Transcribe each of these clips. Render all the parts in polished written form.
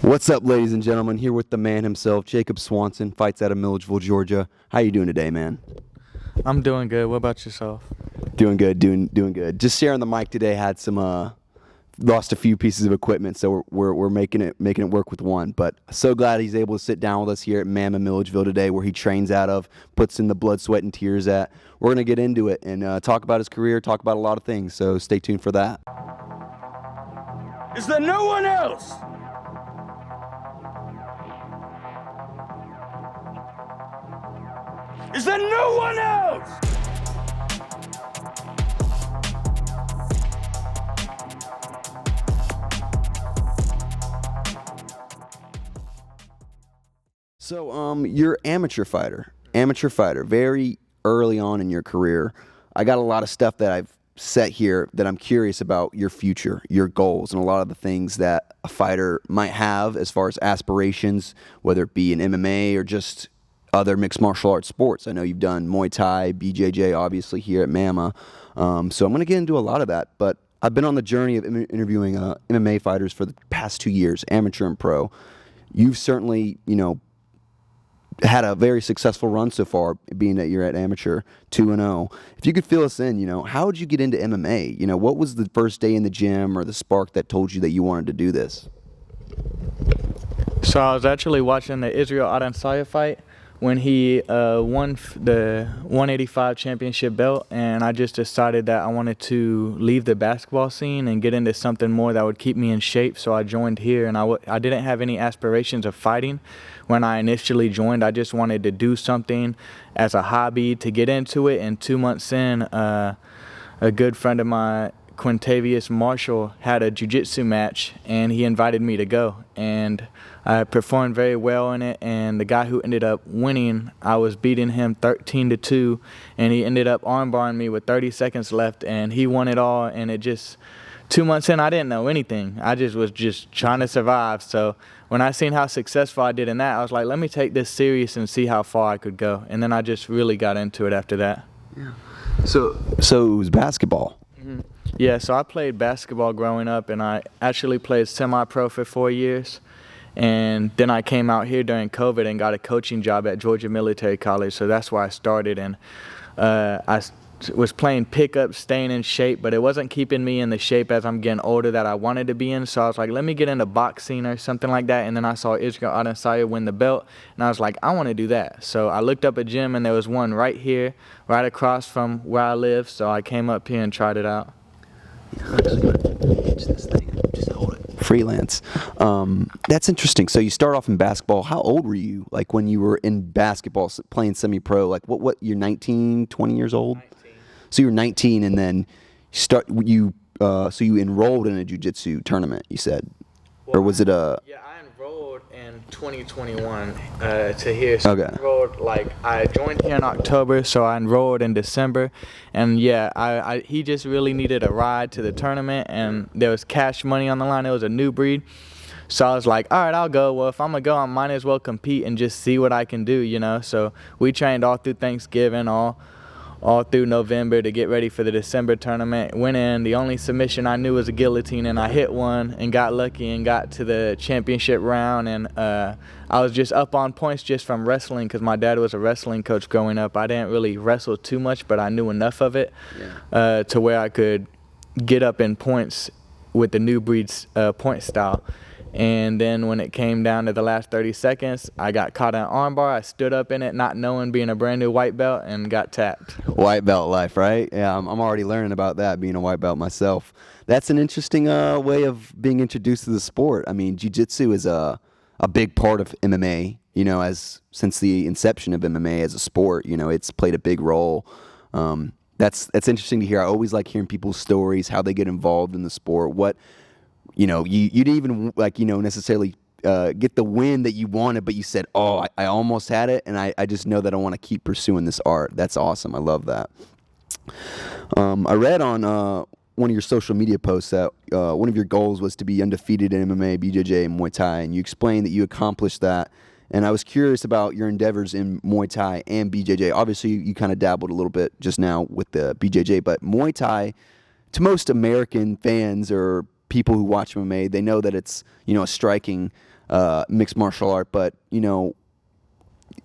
What's up, ladies and gentlemen? Here with the man himself, Jacob Swanson, fights out of Milledgeville, Georgia. How you doing today, man? I'm doing good. What about yourself? Doing good, doing good. Just sharing the mic today. Had some lost a few pieces of equipment, so we're making it work with one. But so glad he's able to sit down with us here at Mammoth Milledgeville today, where he trains out of, puts in the blood, sweat, and tears at. We're gonna get into it and talk about his career, talk about a lot of things. So stay tuned for that. Is there no one else? Is there no one else? So, you're amateur fighter, very early on in your career. I got a lot of stuff that I've set here that I'm curious about your future, your goals, and a lot of the things that a fighter might have as far as aspirations, whether it be in MMA or just other mixed martial arts sports. I know you've done Muay Thai, BJJ, obviously here at MAMA. So I'm going to get into a lot of that. But I've been on the journey of interviewing MMA fighters for the past 2 years, amateur and pro. You've certainly, had a very successful run so far, being that you're at amateur 2-0. If you could fill us in, how did you get into MMA? What was the first day in the gym or the spark that told you that you wanted to do this? So I was actually watching the Israel Adesanya fight when he won the 185 championship belt, and I just decided that I wanted to leave the basketball scene and get into something more that would keep me in shape. So I joined here, and I didn't have any aspirations of fighting when I initially joined. I just wanted to do something as a hobby to get into it, and 2 months in, a good friend of mine, Quintavious Marshall, had a jiu-jitsu match, and he invited me to go, and I performed very well in it. And the guy who ended up winning, I was beating him 13-2, and he ended up armbarring me with 30 seconds left, and he won it all. And it just 2 months in, I didn't know anything. I was just trying to survive. So when I seen how successful I did in that, I was like, let me take this serious and see how far I could go. And then I just really got into it after that. Yeah. So it was basketball. Mm-hmm. Yeah, so I played basketball growing up, and I actually played semi-pro for 4 years. And then I came out here during COVID and got a coaching job at Georgia Military College, so that's where I started. And I was playing pickup, staying in shape, but it wasn't keeping me in the shape as I'm getting older that I wanted to be in. So I was like, let me get into boxing or something like that. And then I saw Israel Adesanya win the belt, and I was like, I want to do that. So I looked up a gym, and there was one right here, right across from where I live. So I came up here and tried it out. I'm just going to hitch this thing. Just hold it. Freelance. That's interesting. So you start off in basketball. How old were you, like, when you were in basketball, playing semi-pro? Like, what? You're 19, 20 years old? 19. So you were 19, and then so you enrolled in a jiu-jitsu tournament, you said? Or was it a... Yeah, I enrolled in 2021 to here. So Okay. I joined here in October, so I enrolled in December. And yeah, he just really needed a ride to the tournament, and there was cash money on the line. It was a new breed. So I was like, all right, I'll go. Well, if I'm going to go, I might as well compete and just see what I can do, So we trained all through Thanksgiving, all through November to get ready for the December tournament. Went in, the only submission I knew was a guillotine, and I hit one and got lucky and got to the championship round. And I was just up on points just from wrestling, because my dad was a wrestling coach growing up. I didn't really wrestle too much, but I knew enough of it to where I could get up in points with the new breed's point style. And then when it came down to the last 30 seconds, I got caught in an armbar. I stood up in it, not knowing, being a brand new white belt, and got tapped. White belt life, right? Yeah, I'm already learning about that, being a white belt myself. That's an interesting way of being introduced to the sport. I mean, jiu-jitsu is a big part of MMA, since the inception of MMA as a sport. It's played a big role. That's interesting to hear. I always like hearing people's stories, how they get involved in the sport, what... you didn't even necessarily get the win that you wanted, but you said, oh, I almost had it, and I just know that I want to keep pursuing this art. That's awesome. I love that. I read on one of your social media posts that one of your goals was to be undefeated in MMA, BJJ, and Muay Thai, and you explained that you accomplished that. And I was curious about your endeavors in Muay Thai and BJJ. Obviously, you kind of dabbled a little bit just now with the BJJ, but Muay Thai, to most American fans or people who watch MMA, they know that it's, a striking mixed martial art, but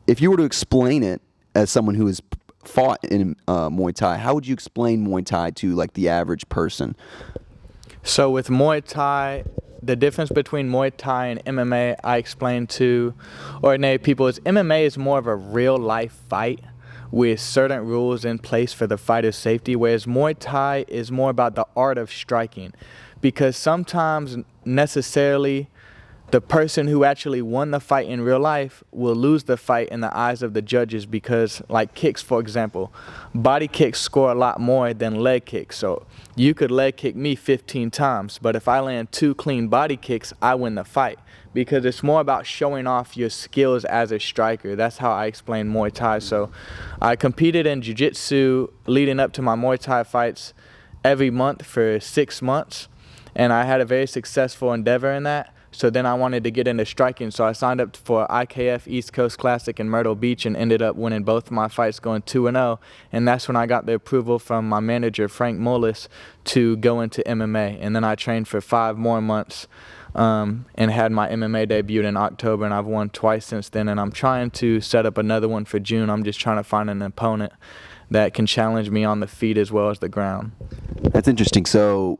if you were to explain it as someone who has fought in Muay Thai, how would you explain Muay Thai to like the average person? So with Muay Thai, the difference between Muay Thai and MMA, I explain to ordinary people, is MMA is more of a real life fight with certain rules in place for the fighter's safety, whereas Muay Thai is more about the art of striking. Because sometimes necessarily the person who actually won the fight in real life will lose the fight in the eyes of the judges because, like kicks, for example, body kicks score a lot more than leg kicks. So you could leg kick me 15 times, but if I land 2 clean body kicks, I win the fight because it's more about showing off your skills as a striker. That's how I explain Muay Thai. So I competed in jiu-jitsu leading up to my Muay Thai fights every month for 6 months, and I had a very successful endeavor in that. So then I wanted to get into striking, so I signed up for IKF East Coast Classic in Myrtle Beach and ended up winning both of my fights, going 2-0. And that's when I got the approval from my manager, Frank Mullis, to go into MMA. And then I trained for 5 more months and had my MMA debut in October, and I've won twice since then. And I'm trying to set up another one for June. I'm just trying to find an opponent that can challenge me on the feet as well as the ground. That's interesting. So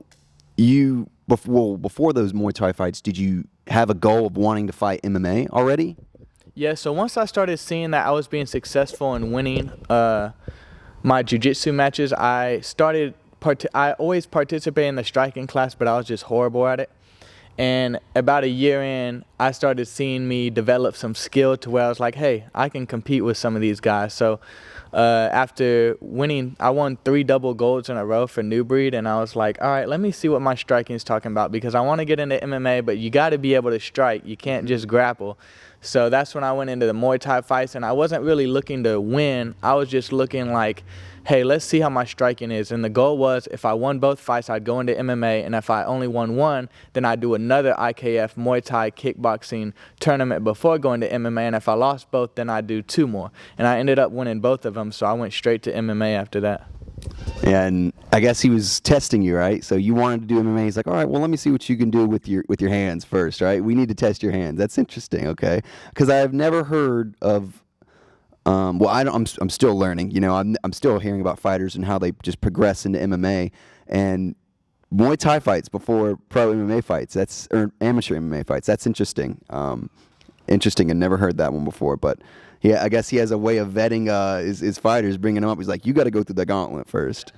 you, before those Muay Thai fights, did you have a goal of wanting to fight MMA already? Yeah, so once I started seeing that I was being successful in winning my jiu-jitsu matches, I always participated in the striking class, but I was just horrible at it. And about a year in, I started seeing me develop some skill to where I was like, hey, I can compete with some of these guys. So after winning, I won 3 double golds in a row for New Breed, and I was like, all right, let me see what my striking is talking about, because I want to get into MMA, but you got to be able to strike. You can't just grapple. So that's when I went into the Muay Thai fights, and I wasn't really looking to win. I was just looking like, hey, let's see how my striking is. And the goal was, if I won both fights, I'd go into MMA, and if I only won one, then I'd do another IKF Muay Thai kickboxing tournament before going to MMA, and if I lost both, then I'd do 2 more. And I ended up winning both of them, so I went straight to MMA after that. And I guess he was testing you, right? So you wanted to do MMA. He's like, all right, well, let me see what you can do with your hands first, right? We need to test your hands. That's interesting, okay? Because I have never heard of. Well, I'm still learning. I'm still hearing about fighters and how they just progress into MMA and Muay Thai fights before pro MMA fights. Or amateur MMA fights. That's interesting. Interesting, and never heard that one before. But yeah, I guess he has a way of vetting his fighters, bringing them up. He's like, you got to go through the gauntlet first.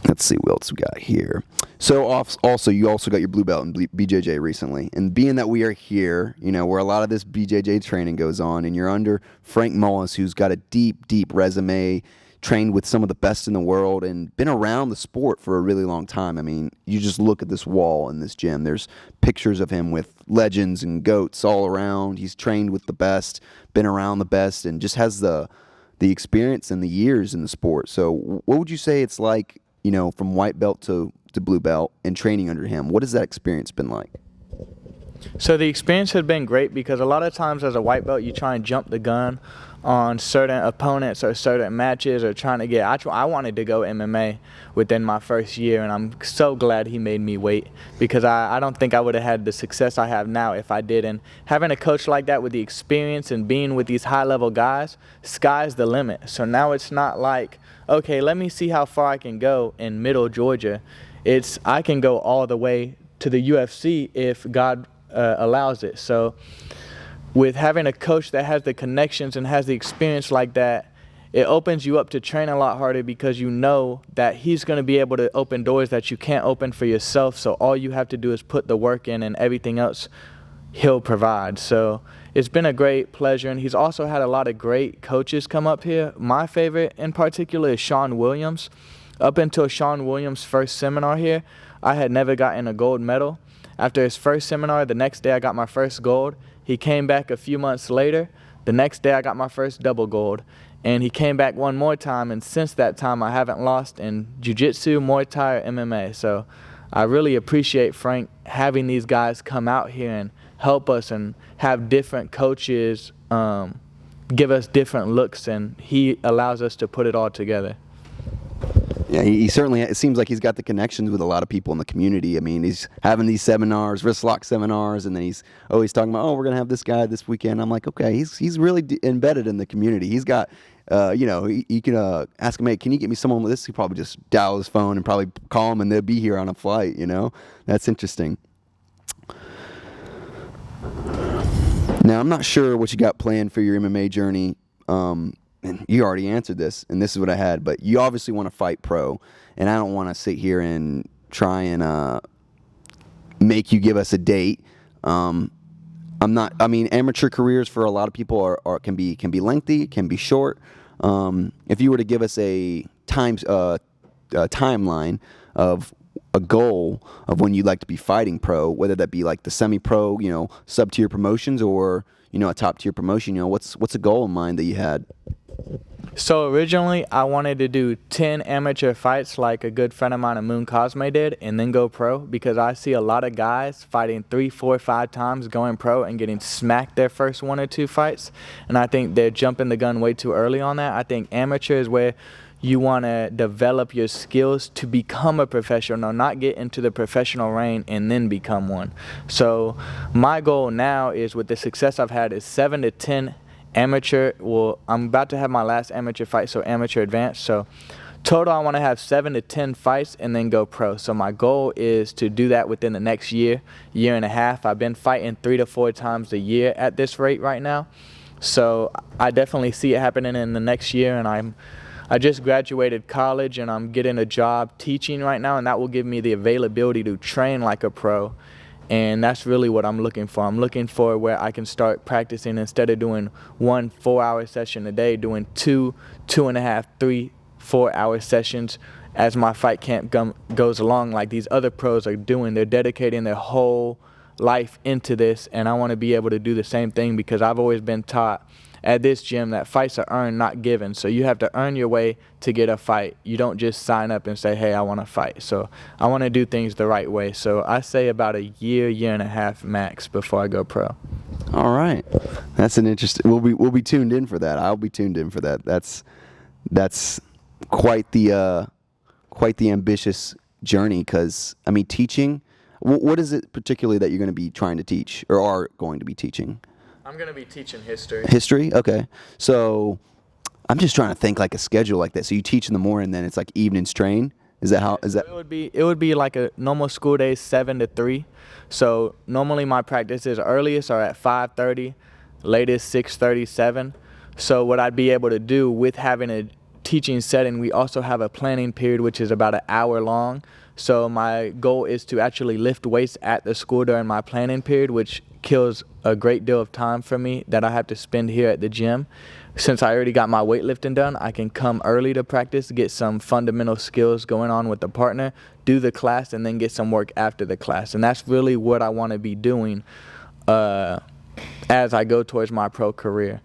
Let's see what else we got here. So also, you also got your blue belt in BJJ recently. And being that we are here, where a lot of this BJJ training goes on, and you're under Frank Mullis, who's got a deep, deep resume, trained with some of the best in the world, and been around the sport for a really long time. I mean, you just look at this wall in this gym. There's pictures of him with legends and GOATs all around. He's trained with the best, been around the best, and just has the experience and the years in the sport. So what would you say it's like, from white belt to blue belt and training under him? What has that experience been like? So the experience has been great because a lot of times as a white belt, you try and jump the gun on certain opponents or certain matches or trying to get. I wanted to go MMA within my first year, and I'm so glad he made me wait because I don't think I would have had the success I have now if I did. And having a coach like that with the experience and being with these high-level guys, sky's the limit. So now it's not like, okay, let me see how far I can go in middle Georgia. It's I can go all the way to the UFC if God allows it. So with having a coach that has the connections and has the experience like that, it opens you up to train a lot harder because you know that he's going to be able to open doors that you can't open for yourself. So all you have to do is put the work in, and everything else he'll provide. So it's been a great pleasure, and he's also had a lot of great coaches come up here. My favorite in particular is Sean Williams. Up until Sean Williams' first seminar here, I had never gotten a gold medal. After his first seminar, the next day I got my first gold. He came back a few months later. The next day I got my first double gold. And he came back one more time, and since that time I haven't lost in jiu-jitsu, Muay Thai, or MMA. So I really appreciate Frank having these guys come out here and help us and have different coaches give us different looks, and he allows us to put it all together. Yeah, he certainly. It seems like he's got the connections with a lot of people in the community. I mean, he's having these seminars, wrist lock seminars, and then he's always talking about, oh, we're gonna have this guy this weekend. I'm like, okay, he's really embedded in the community. He's got, he can ask him, hey, can you get me someone with this? He probably just dial his phone and probably call him, and they'll be here on a flight. That's interesting. Now, I'm not sure what you got planned for your MMA journey. And you already answered this, and this is what I had, but you obviously want to fight pro, and I don't want to sit here and try and make you give us a date. Amateur careers for a lot of people can be lengthy, can be short. If you were to give us a timeline of a goal of when you'd like to be fighting pro, whether that be like the semi-pro, sub-tier promotions, or a top-tier promotion, what's a goal in mind that you had? So originally, I wanted to do 10 amateur fights like a good friend of mine, Moon Cosme, did, and then go pro, because I see a lot of guys fighting 3, 4, 5 times, going pro, and getting smacked their first 1 or 2 fights. And I think they're jumping the gun way too early on that. I think amateur is where you want to develop your skills to become a professional, not get into the professional reign and then become one. So my goal now is, with the success I've had, is 7 to 10 amateur. Well, I'm about to have my last amateur fight, so amateur advanced. So total, I want to have 7 to 10 fights and then go pro. So my goal is to do that within the next year and a half. I've been fighting 3 to 4 times a year at this rate right now. So I definitely see it happening in the next year, and I just graduated college and I'm getting a job teaching right now, and that will give me the availability to train like a pro. And that's really what I'm looking for. I'm looking for where I can start practicing, instead of doing 1 4-hour session a day, doing 2, 2.5, 3, 4-hour sessions as my fight camp goes along, like these other pros are doing. They're dedicating their whole life into this, and I want to be able to do the same thing, because I've always been taught at this gym that fights are earned, not given. So you have to earn your way to get a fight. You don't just sign up and say, hey, I want to fight. So I want to do things the right way. So I say about a year and a half max before I go pro. All right, that's an interesting. We'll be tuned in for that. I'll be tuned in for that. That's quite the ambitious journey. Because teaching. What is it particularly that you're going to be trying to teach, or are going to be teaching? I'm going to be teaching history. History? Okay. So I'm just trying to think like a schedule like that. So you teach in the morning, then it's like evenings train? Is that how? Is that? It would be like a normal school day, 7 to 3. So normally my practices earliest are at 5:30, latest 6:30, 7. So what I'd be able to do with having a teaching setting, we also have a planning period, which is about an hour long. So my goal is to actually lift weights at the school during my planning period, which kills a great deal of time for me that I have to spend here at the gym. Since I already got my weightlifting done, I can come early to practice, get some fundamental skills going on with the partner, do the class, and then get some work after the class. And that's really what I want to be doing as I go towards my pro career.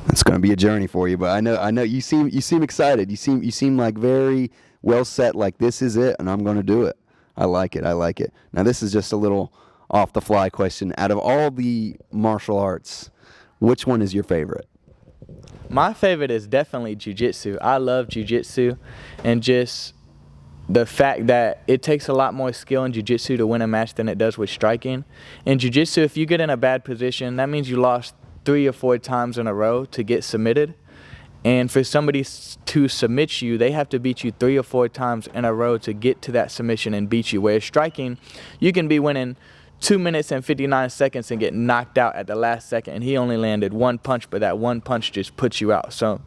It's going to be a journey for you, but I know you seem excited. You seem like very well set, like this is it and I'm going to do it. I like it. Now this is just a little off the fly question. Out of all the martial arts, which one is your favorite? My favorite is definitely jiu-jitsu. I love jiu-jitsu, and just the fact that it takes a lot more skill in jiu-jitsu to win a match than it does with striking. In jiu-jitsu, if you get in a bad position, that means you lost 3 or 4 times in a row to get submitted. And for somebody to submit you, they have to beat you 3 or 4 times in a row to get to that submission and beat you. Whereas striking, you can be winning 2 minutes and 59 seconds and get knocked out at the last second, and he only landed 1 punch, but that 1 punch just puts you out. So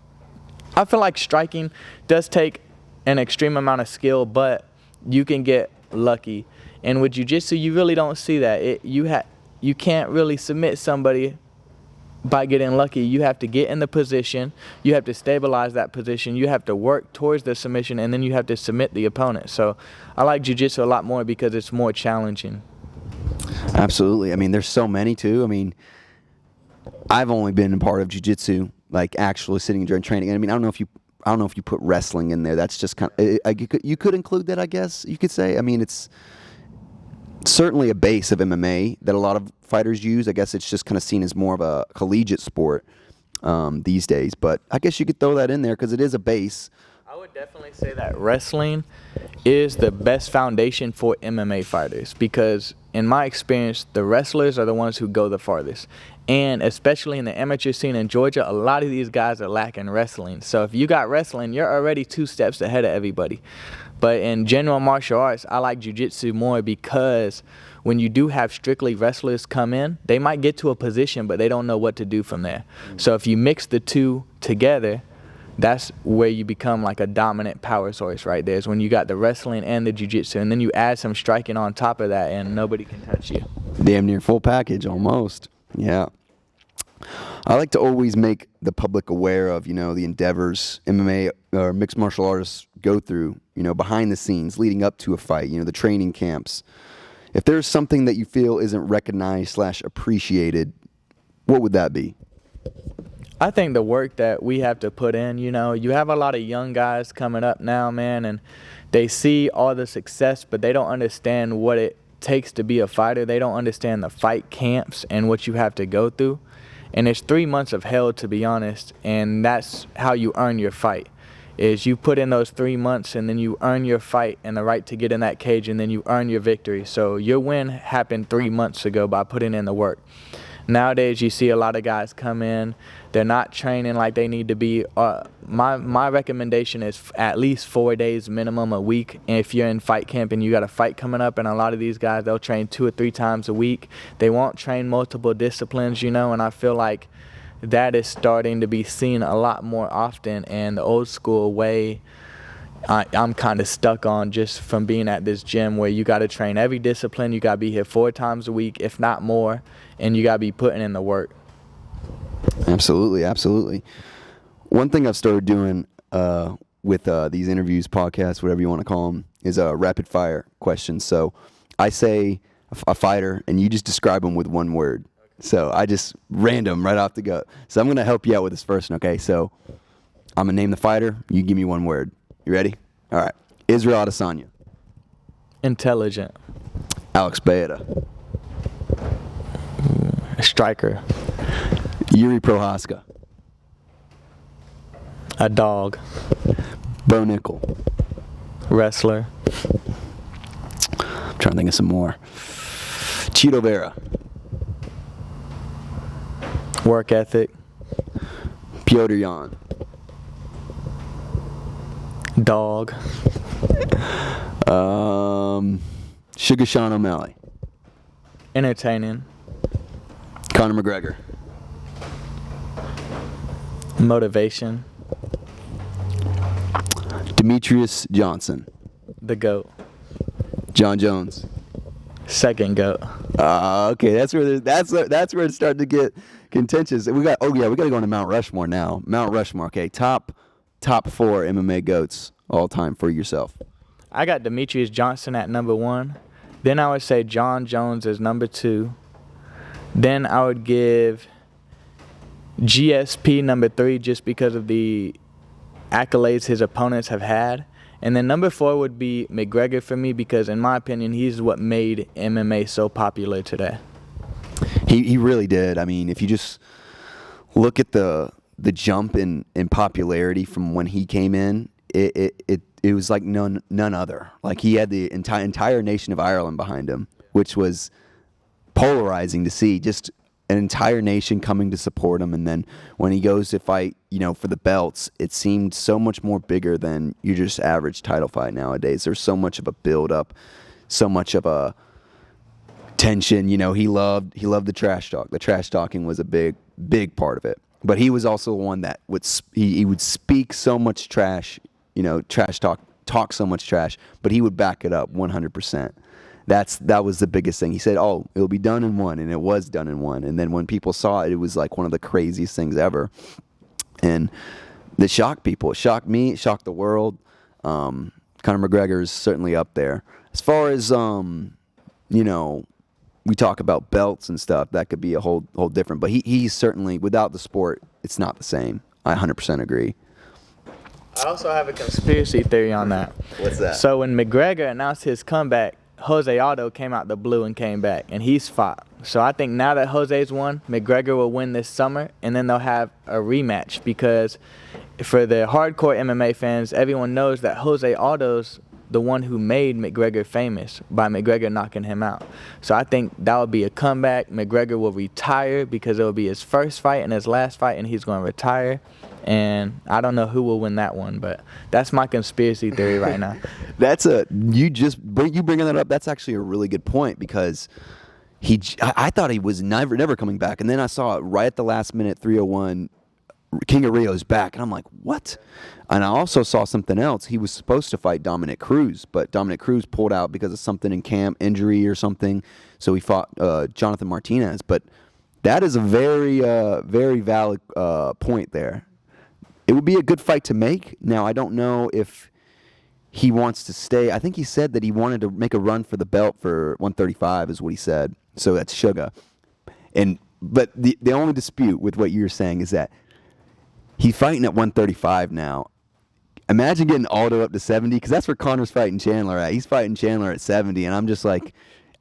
I feel like striking does take an extreme amount of skill, but you can get lucky. And with jiu-jitsu, you really don't see that. You can't really submit somebody by getting lucky. You have to get in the position, you have to stabilize that position, you have to work towards the submission, and then you have to submit the opponent. So I like jiu-jitsu a lot more because it's more challenging. Absolutely. There's so many too. I've only been a part of jiu-jitsu, like actually sitting during training. I don't know if you put wrestling in there. That's just kind of, you could include that, I guess you could say. It's certainly a base of MMA that a lot of fighters use. I guess it's just kind of seen as more of a collegiate sport these days. But I guess you could throw that in there because it is a base. would definitely say that wrestling is the best foundation for MMA fighters because, in my experience, the wrestlers are the ones who go the farthest. And especially in the amateur scene in Georgia, a lot of these guys are lacking wrestling. So if you got wrestling, you're already 2 steps ahead of everybody. But in general martial arts, I like jiu-jitsu more because when you do have strictly wrestlers come in, they might get to a position, but they don't know what to do from there. So if you mix the two together, that's where you become like a dominant power source right there, is when you got the wrestling and the jiu-jitsu, and then you add some striking on top of that, and nobody can touch you. Damn near full package, almost. Yeah. I like to always make the public aware of, the endeavors MMA or mixed martial artists go through, behind the scenes, leading up to a fight, the training camps. If there's something that you feel isn't recognized / appreciated, what would that be? I think the work that we have to put in, you have a lot of young guys coming up now, man, and they see all the success, but they don't understand what it takes to be a fighter. They don't understand the fight camps and what you have to go through. And it's 3 months of hell, to be honest, and that's how you earn your fight, is you put in those 3 months and then you earn your fight and the right to get in that cage, and then you earn your victory. So your win happened 3 months ago by putting in the work. Nowadays, you see a lot of guys come in, they're not training like they need to be. My recommendation is at least 4 days minimum a week. And if you're in fight camp and you got a fight coming up, and a lot of these guys, they'll train 2 or 3 times a week. They won't train multiple disciplines, and I feel like that is starting to be seen a lot more often. And the old school way I'm kind of stuck on, just from being at this gym, where you got to train every discipline. You got to be here 4 times a week, if not more, and you got to be putting in the work. Absolutely, absolutely. One thing I've started doing with these interviews, podcasts, whatever you want to call them, is rapid fire questions. So I say a fighter, and you just describe them with one word. So I just random right off the gut. So I'm going to help you out with this first one, okay? So I'm going to name the fighter. You give me one word. You ready? All right. Israel Adesanya. Intelligent. Alex Baeta. Striker. Yuri Prohaska. A dog. Bo Nickel. Wrestler. I'm trying to think of some more. Cheeto Vera. Work ethic. Piotr Jan. Dog. Sugar Sean O'Malley. Entertaining. Conor McGregor. Motivation. Demetrius Johnson. The GOAT. John Jones. Second GOAT. Okay, that's where it's starting to get contentious. We got to go into Mount Rushmore now. Mount Rushmore. Okay, top 4 MMA GOATs all time for yourself. I got Demetrius Johnson at number 1. Then I would say John Jones as number 2. Then I would give GSP number 3, just because of the accolades his opponents have had. And then number 4 would be McGregor for me, because in my opinion, he's what made MMA so popular today. He really did. I mean, if you just look at the jump in popularity from when he came in, it was like none other. Like, he had the entire nation of Ireland behind him, which was polarizing to see. Just an entire nation coming to support him, and then when he goes to fight, for the belts, it seemed so much more bigger than your just average title fight nowadays. There's so much of a build up, so much of a tension. He loved the trash talk. The trash talking was a big part of it. But he was also one that would speak so much trash, trash talk so much trash, but he would back it up 100%. That was the biggest thing. He said, "Oh, it'll be done in 1," and it was done in 1. And then when people saw it, it was like one of the craziest things ever. And it shocked people. It shocked me. It shocked the world. Conor McGregor is certainly up there. As far as we talk about belts and stuff, that could be a whole different. But he's certainly, without the sport, it's not the same. I 100% agree. I also have a conspiracy theory on that. What's that? So when McGregor announced his comeback, Jose Aldo came out the blue and came back, and he's fought. So I think now that Jose's won, McGregor will win this summer, and then they'll have a rematch, because for the hardcore MMA fans, everyone knows that Jose Aldo's the one who made McGregor famous by McGregor knocking him out. So I think that would be a comeback. McGregor will retire because it will be his first fight and his last fight, and he's going to retire. And I don't know who will win that one, but that's my conspiracy theory right now. You bringing that up. That's actually a really good point because I thought he was never coming back, and then I saw it right at the last minute, 301. King of Rio's back, and I'm like, what? And I also saw something else. He was supposed to fight Dominic Cruz, but Dominic Cruz pulled out because of something in camp, injury or something. So he fought Jonathan Martinez. But that is a very, very valid point there. It would be a good fight to make. Now, I don't know if he wants to stay. I think he said that he wanted to make a run for the belt for 135 is what he said. So that's Sugar. But the only dispute with what you're saying is that he's fighting at 135 now. Imagine getting Aldo up to 70, because that's where Connor's fighting Chandler at. He's fighting Chandler at 70, and I'm just like,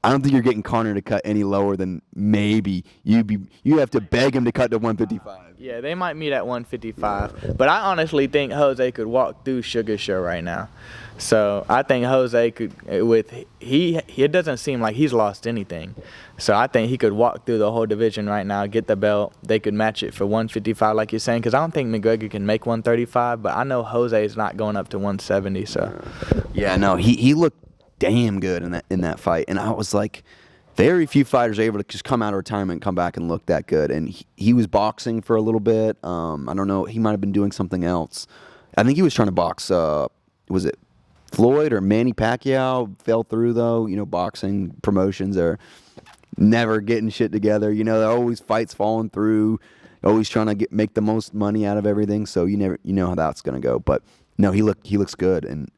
I don't think you're getting Connor to cut any lower than maybe you have to beg him to cut to 155. Yeah, they might meet at 155, but I honestly think Jose could walk through Sugar's show right now. So I think Jose could, it doesn't seem like he's lost anything. So I think he could walk through the whole division right now, get the belt. They could match it for 155 like you're saying, because I don't think McGregor can make 135, but I know Jose is not going up to 170. So yeah, no, he looked damn good in that fight, and I was like, very few fighters are able to just come out of retirement and come back and look that good. And he was boxing for a little bit. I don't know, he might have been doing something else. I think he was trying to box. Was it Floyd or Manny Pacquiao? Fell through though. You know, boxing promotions are never getting shit together. You know, there are always fights falling through. Always trying to make the most money out of everything. So you know how that's gonna go. But no, he looks good, and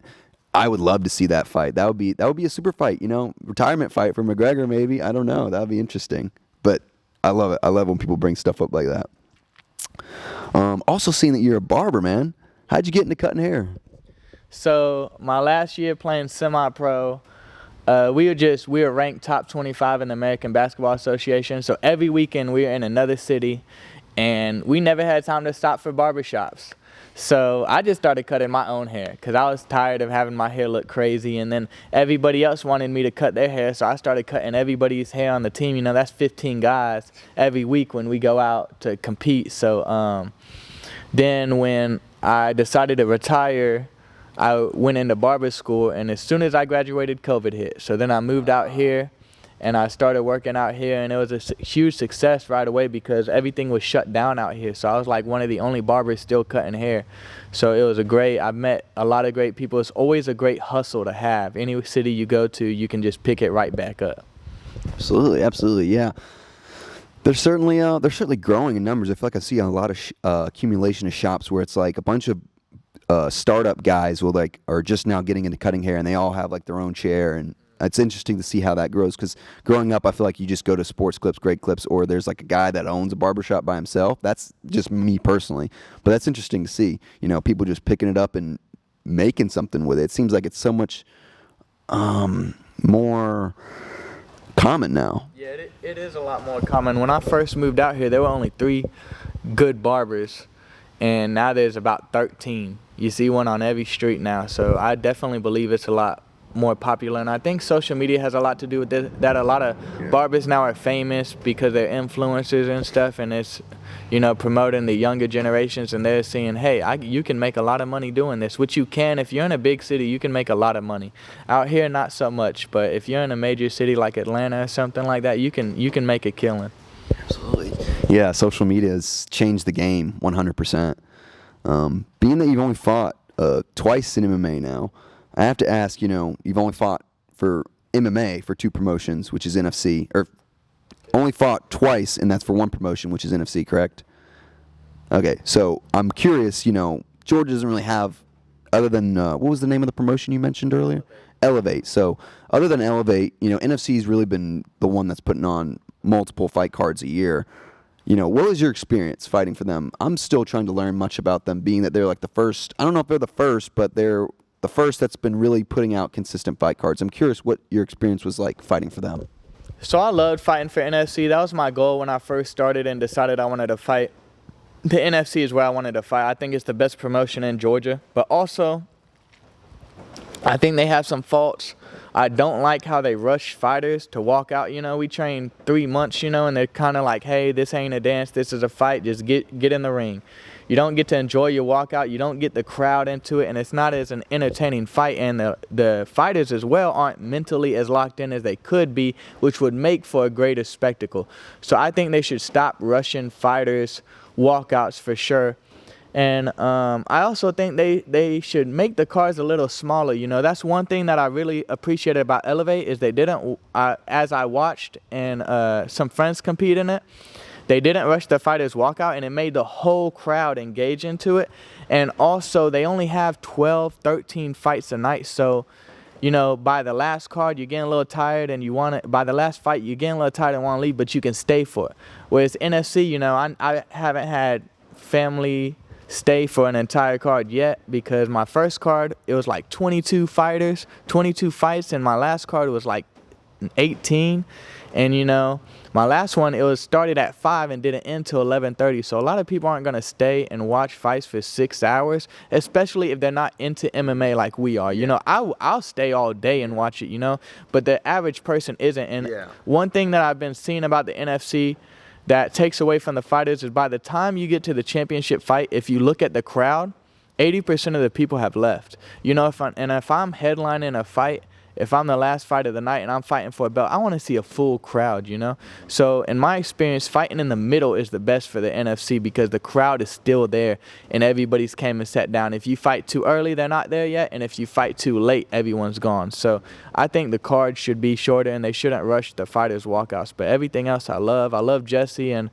I would love to see that fight. That would be a super fight, you know, retirement fight for McGregor maybe. I don't know. That would be interesting. But I love it. I love when people bring stuff up like that. Also seeing that you're a barber, man. How'd you get into cutting hair? So my last year playing semi-pro, we were ranked top 25 in the American Basketball Association. So every weekend we were in another city, and we never had time to stop for barbershops. So I just started cutting my own hair because I was tired of having my hair look crazy, and then everybody else wanted me to cut their hair, so I started cutting everybody's hair on the team. You know, that's 15 guys every week when we go out to compete. So then when I decided to retire, I went into barber school, and as soon as I graduated, COVID hit. So then I moved out here, and I started working out here, and it was a huge success right away because everything was shut down out here. So I was like one of the only barbers still cutting hair. So it was I met a lot of great people. It's always a great hustle to have. Any city you go to, you can just pick it right back up. Absolutely, yeah. They're certainly growing in numbers. I feel like I see a lot of accumulation of shops where it's like a bunch of startup guys are just now getting into cutting hair, and they all have like their own chair, and it's interesting to see how that grows, because growing up I feel like you just go to Sports Clips, Great Clips, or there's like a guy that owns a barbershop by himself. That's just me personally, but that's interesting to see, you know, people just picking it up and making something with it. It seems like it's so much more common now. Yeah, it is a lot more common. When I first moved out here, there were only 3 good barbers, and now there's about 13. You see one on every street now, so I definitely believe it's a lot more popular, and I think social media has a lot to do with this, that a lot of barbers now are famous because they're influencers and stuff, and it's, you know, promoting the younger generations, and they're seeing, hey, you can make a lot of money doing this, which you can. If you're in a big city, you can make a lot of money. Out here, not so much, but if you're in a major city like Atlanta or something like that, you can make a killing. Absolutely. Yeah, social media has changed the game 100%. Being that you've only fought twice in MMA now, I have to ask, you know, you've only fought for MMA for 2 promotions, which is NFC, or only fought twice, and that's for 1 promotion, which is NFC, correct? Okay, so I'm curious, you know, Georgia doesn't really have, other than, what was the name of the promotion you mentioned earlier? Elevate. So other than Elevate, you know, NFC's really been the one that's putting on multiple fight cards a year. You know, what was your experience fighting for them? I'm still trying to learn much about them, being that they're like the first, I don't know if they're the first, but they're the first that's been really putting out consistent fight cards. I'm curious what your experience was like fighting for them. So I loved fighting for NFC. That was my goal when I first started and decided I wanted to fight the NFC is where I wanted to fight. I think it's the best promotion in Georgia. But also, I think they have some faults. I don't like how they rush fighters to walk out. You know, we train 3 months, you know, and they're kind of like, hey, this ain't a dance. This is a fight. Just get in the ring. You don't get to enjoy your walkout. You don't get the crowd into it, and it's not as an entertaining fight. And the fighters as well aren't mentally as locked in as they could be, which would make for a greater spectacle. So I think they should stop rushing fighters' walkouts for sure. And I also think they should make the cards a little smaller. You know, that's one thing that I really appreciated about Elevate is they didn't, as I watched and some friends compete in it, they didn't rush the fighters' walkout, and it made the whole crowd engage into it. And also, they only have 12, 13 fights a night. So, you know, by the last card, you're getting a little tired, and you want to. By the last fight, you're getting a little tired and want to leave, but you can stay for it. Whereas NFC, you know, I haven't had family stay for an entire card yet because my first card, it was like 22 fighters, 22 fights, and my last card was like 18. And, you know, my last one, it was started at 5 and didn't end till 11:30. So a lot of people aren't going to stay and watch fights for 6 hours, especially if they're not into MMA like we are. You know, I'll stay all day and watch it, you know, but the average person isn't. And one thing that I've been seeing about the NFC that takes away from the fighters is by the time you get to the championship fight, if you look at the crowd, 80% of the people have left. You know, if I'm headlining a fight, if I'm the last fight of the night and I'm fighting for a belt, I want to see a full crowd, you know? So in my experience, fighting in the middle is the best for the NFC because the crowd is still there and everybody's came and sat down. If you fight too early, they're not there yet. And if you fight too late, everyone's gone. So I think the card should be shorter and they shouldn't rush the fighters' walkouts. But everything else I love. I love Jesse and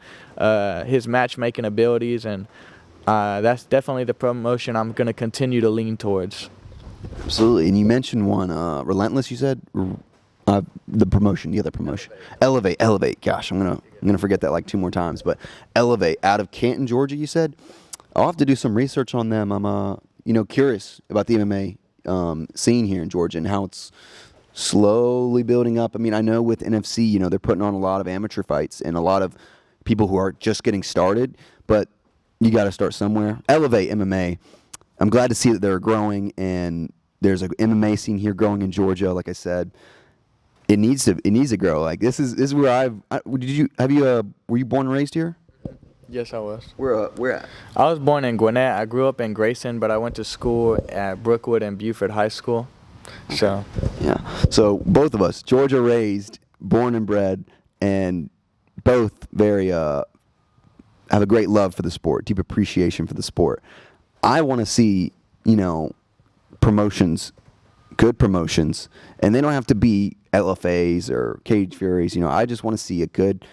his matchmaking abilities. And that's definitely the promotion I'm going to continue to lean towards. Absolutely. And you mentioned one, Relentless, you said? The other promotion. Elevate. Gosh, I'm gonna forget that like 2 more times. But Elevate, out of Canton, Georgia, you said? I'll have to do some research on them. I'm curious about the MMA scene here in Georgia and how it's slowly building up. I mean, I know with NFC, you know, they're putting on a lot of amateur fights and a lot of people who are just getting started, but you got to start somewhere. Elevate MMA. I'm glad to see that they're growing, and there's an MMA scene here growing in Georgia. Like I said, it needs to grow. Like this is where were you born and raised here? Yes, I was. Where at? I was born in Gwinnett. I grew up in Grayson, but I went to school at Brookwood and Buford High School. So yeah. So both of us, Georgia raised, born and bred, and both very have a great love for the sport, deep appreciation for the sport. I want to see, you know, promotions, good promotions, and they don't have to be LFAs or Cage Furies. You know, I just want to see a good,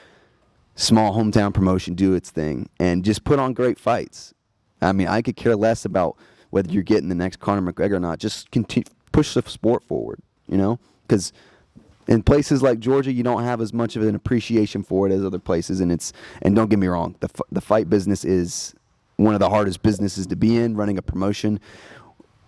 small hometown promotion do its thing and just put on great fights. I mean, I could care less about whether you're getting the next Conor McGregor or not. Just push the sport forward, you know, because in places like Georgia, you don't have as much of an appreciation for it as other places, and don't get me wrong, the fight business is one of the hardest businesses to be in, running a promotion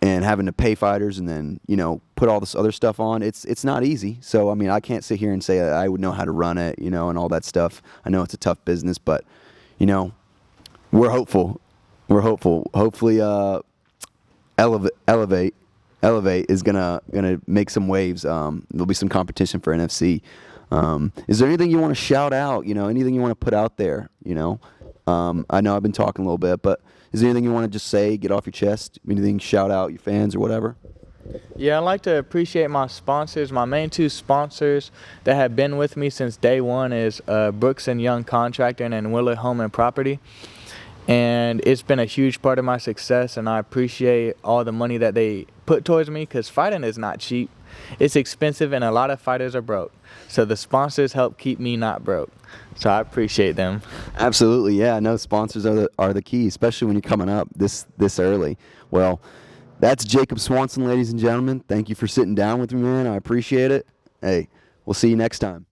and having to pay fighters and then, you know, put all this other stuff on. It's not easy. So, I mean, I can't sit here and say I would know how to run it, you know, and all that stuff. I know it's a tough business, but, you know, we're hopeful. Hopefully, Elevate is gonna make some waves. There'll be some competition for NFC. Is there anything you want to shout out, you know, anything you want to put out there, you know? I know I've been talking a little bit, but is there anything you want to just say, get off your chest? Anything, shout out your fans or whatever? Yeah, I'd like to appreciate my sponsors. My main 2 sponsors that have been with me since day one is Brooks & Young Contracting and Willard Home and Property. And it's been a huge part of my success, and I appreciate all the money that they put towards me because fighting is not cheap. It's expensive, and a lot of fighters are broke. So the sponsors help keep me not broke. So I appreciate them. Absolutely, yeah. No, sponsors are the key, especially when you're coming up this early. Well, that's Jacob Swanson, ladies and gentlemen. Thank you for sitting down with me, man. I appreciate it. Hey, we'll see you next time.